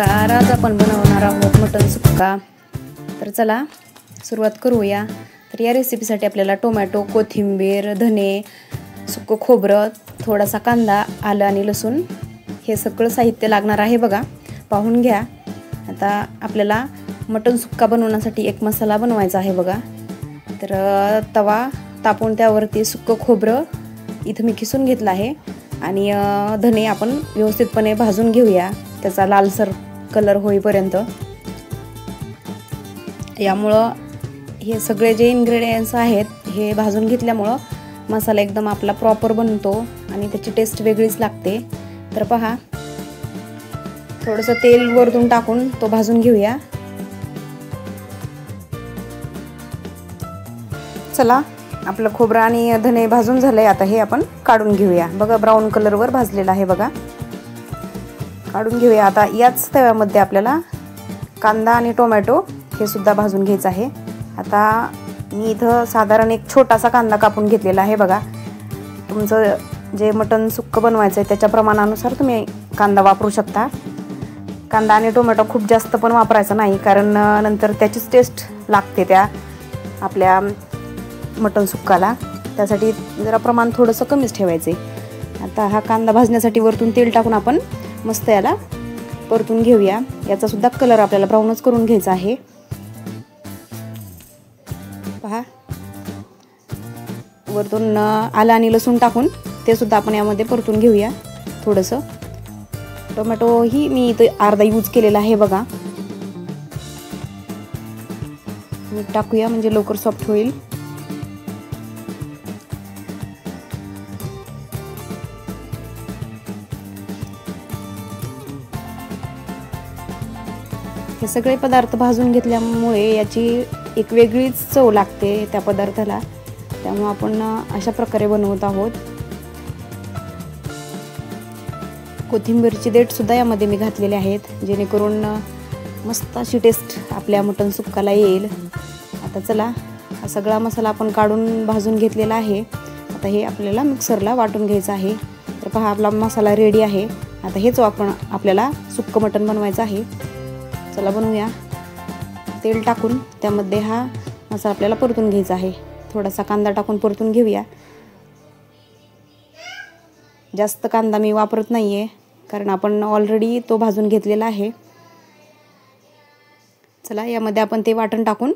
नमस्कार. आज आपण बनवणार आहोत मटण सुक्का. तर चला सुरुवात करूया. तर या रेसिपीसाठी आपल्याला टोमॅटो, कोथिंबीर, धने, सुकं खोबरं, थोडासा कांदा, आलं आणि लसूण हे सगळं साहित्य लागणार आहे बघा. पाहून घ्या. आता आपल्याला मटण सुक्का बनवण्यासाठी एक मसाला बनवायचा आहे बघा. तर तवा तापवून त्यावरती सुकं खोबरं इथं मी खिसून घेतलं आहे आणि धने आपण व्यवस्थितपणे भाजून घेऊया त्याचा लालसर कलर होईपर्यंत. यामुळं हे सगळे जे इन्ग्रेडियंट्स आहेत हे भाजून घेतल्यामुळं मसाला एकदम आपला प्रॉपर बनतो आणि त्याची टेस्ट वेगळीच लागते. तर पहा, थोडंसं तेल वरतून टाकून तो भाजून घेऊया. चला, आपलं खोबरं आणि धने भाजून झालंय. आता हे आपण काढून घेऊया. बघा, ब्राऊन कलरवर भाजलेला आहे बघा. काढून घेऊया. आता याच तव्यामध्ये आपल्याला कांदा आणि टोमॅटो हे सुद्धा भाजून घ्यायचं आहे. आता मी इथं साधारण एक छोटासा कांदा कापून घेतलेला आहे बघा. तुमचं जे मटण सुक्कं बनवायचं आहे त्याच्या प्रमाणानुसार तुम्ही कांदा वापरू शकता. कांदा आणि टोमॅटो खूप जास्त पण वापरायचं नाही, कारण नंतर त्याचीच टेस्ट लागते त्या आपल्या मटण सुक्काला. त्यासाठी जरा प्रमाण थोडंसं कमीच ठेवायचं आहे. आता हा कांदा भाजण्यासाठी वरतून तेल टाकून आपण मस्त याला परतून घेऊया. याचा सुद्धा कलर आपल्याला ब्राऊनच करून घ्यायचा आहे. पहा, वरतून आलं आणि लसूण टाकून ते सुद्धा आपण यामध्ये परतून घेऊया. थोडंसं टोमॅटो ही मी इथं अर्धा यूज केलेला आहे बघा. मीठ टाकूया म्हणजे लवकर सॉफ्ट होईल. हे सगळे पदार्थ भाजून घेतल्यामुळे याची एक वेगळीच चव लागते त्या पदार्थाला. त्यामुळे आपण अशा प्रकारे बनवत आहोत. कोथिंबीरची देठ सुद्धा यामध्ये मी घातलेले आहेत, जेणेकरून मस्त अशी टेस्ट आपल्या मटण सुक्काला येईल. आता चला, हा सगळा मसाला आपण काढून भाजून घेतलेला आहे. आता हे आपल्याला मिक्सरला वाटून घ्यायचं आहे. तर पहा, आपला मसाला रेडी आहे. आता हेच आपल्याला सुक्कं मटण बनवायचं आहे. चला बनवूया. तेल टाकून त्यामध्ये हा मसाला आपल्याला परतून घ्यायचा आहे. थोडासा कांदा टाकून परतून घेऊया. जास्त कांदा मी वापरत नाही आहे, कारण आपण ऑलरेडी तो भाजून घेतलेला आहे. चला, यामध्ये आपण ते वाटण टाकून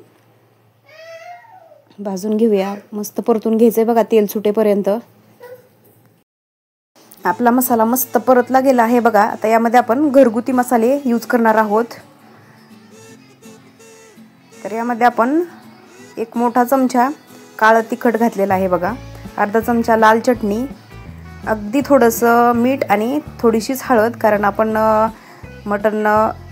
भाजून घेऊया. मस्त परतून घ्यायचं आहे बघा, तेल सुटेपर्यंत. आपला मसाला मस्त परतला गेला आहे बघा. आता यामध्ये आपण घरगुती मसाले यूज करणार आहोत. तर यामध्ये आपण एक मोठा चमचा काळं तिखट घातलेला आहे बघा. अर्धा चमचा लाल चटणी, अगदी थोडंसं मीठ आणि थोडीशीच हळद, कारण आपण मटण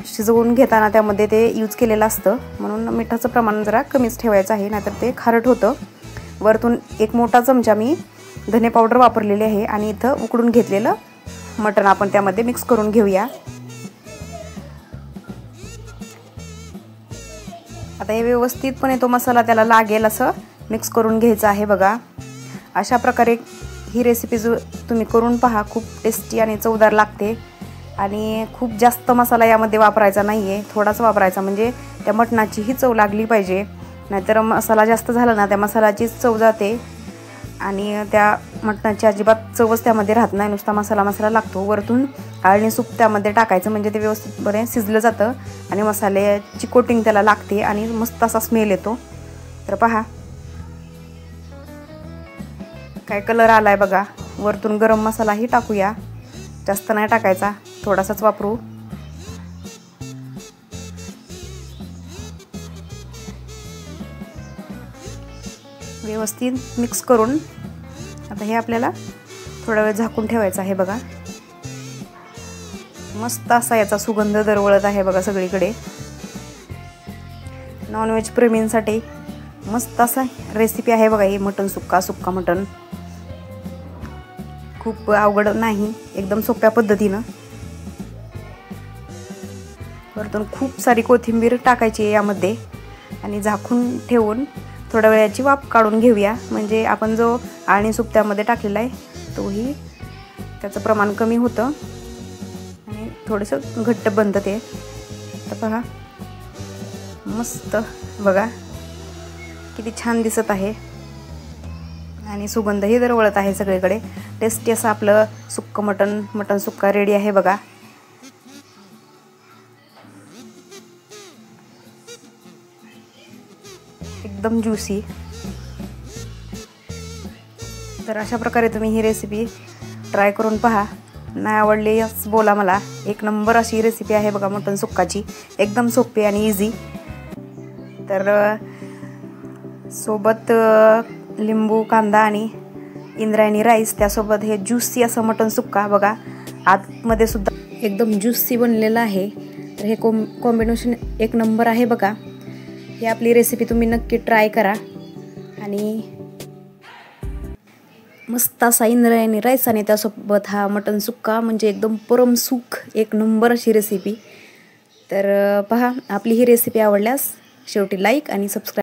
शिजवून घेताना त्यामध्ये ते यूज केलेलं असतं, म्हणून मिठाचं प्रमाण जरा कमीच ठेवायचं आहे, नाहीतर ते खारट होतं. वरतून एक मोठा चमचा मी धने पावडर वापरलेली आहे आणि इथं उकडून घेतलेलं मटण आपण त्यामध्ये मिक्स करून घेऊया. आता हे व्यवस्थितपणे तो मसाला त्याला लागेल असं मिक्स करून घ्यायचं आहे बघा. अशा प्रकारे ही रेसिपी तुम्ही करून पहा. खूप टेस्टी आणि चवदार लागते. आणि खूप जास्त मसाला यामध्ये वापरायचा नाही आहे, थोडाच वापरायचा, म्हणजे त्या मटणाचीही चव लागली पाहिजे. नाहीतर मसाला जास्त झाला ना त्या मसाल्याचीच चव जाते आणि त्या मटणाची अजिबात चवच त्यामध्ये राहत नाही. नुसता मसाला मसाला लागतो. वरतून आळणी सूप त्यामध्ये टाकायचं, म्हणजे ते व्यवस्थितपणे शिजलं जातं आणि मसाल्याची कोटिंग त्याला लागते आणि मस्त असा स्मेल येतो. तर पहा, काय कलर आलाय बघा. वरतून गरम मसालाही टाकूया. जास्त नाही टाकायचा, थोडासाच वापरू. व्यवस्थित मिक्स करून आता हे आपल्याला थोडा वेळ झाकून ठेवायचं आहे बघा. मस्त असा याचा सुगंध दरवळत आहे बघा सगळीकडे. नॉनव्हेज प्रेमींसाठी मस्त असा रेसिपी आहे बघा ही मटण सुक्का मटण. खूप अवघड नाही, एकदम सोप्या पद्धतीनं. वरतून खूप सारी कोथिंबीर टाकायची आहे यामध्ये आणि झाकून ठेवून थोड्या वेळाची वाफ काढून घेऊया, म्हणजे आपण जो आळणी सूप त्यामध्ये टाकलेला आहे तोही त्याचं प्रमाण कमी होतं आणि थोडंसं घट्ट बनतं ते. तर पहा मस्त बघा किती छान दिसत आहे आणि सुगंधही दरवळत आहे सगळीकडे. टेस्टी असं आपलं सुक्कं मटण सुक्का रेडी आहे बघा. एकदम ज्युसी. तर अशा प्रकारे तुम्ही ही रेसिपी ट्राय करून पहा. नाही आवडली बोला मला. एक नंबर अशी रेसिपी आहे बघा मटण सुक्काची, एकदम सोपी आणि इझी. तर सोबत लिंबू कांदा आणि इंद्रायणी राईस, त्यासोबत हे ज्युसी असं मटण सुक्का बघा. आतमध्ये सुद्धा एकदम ज्युसी बनलेलं आहे. तर हे कॉम्बिनेशन एक नंबर आहे बघा. ही आपली रेसिपी तुम्ही नक्की ट्राय करा. आणि मस्त असा इंद्रायणी राईस आणि त्यासोबत हा मटण सुक्का म्हणजे एकदम परम सुख एक नंबर अशी रेसिपी. तर पहा आपली ही रेसिपी आवडल्यास शेवटी लाईक आणि सबस्क्राईब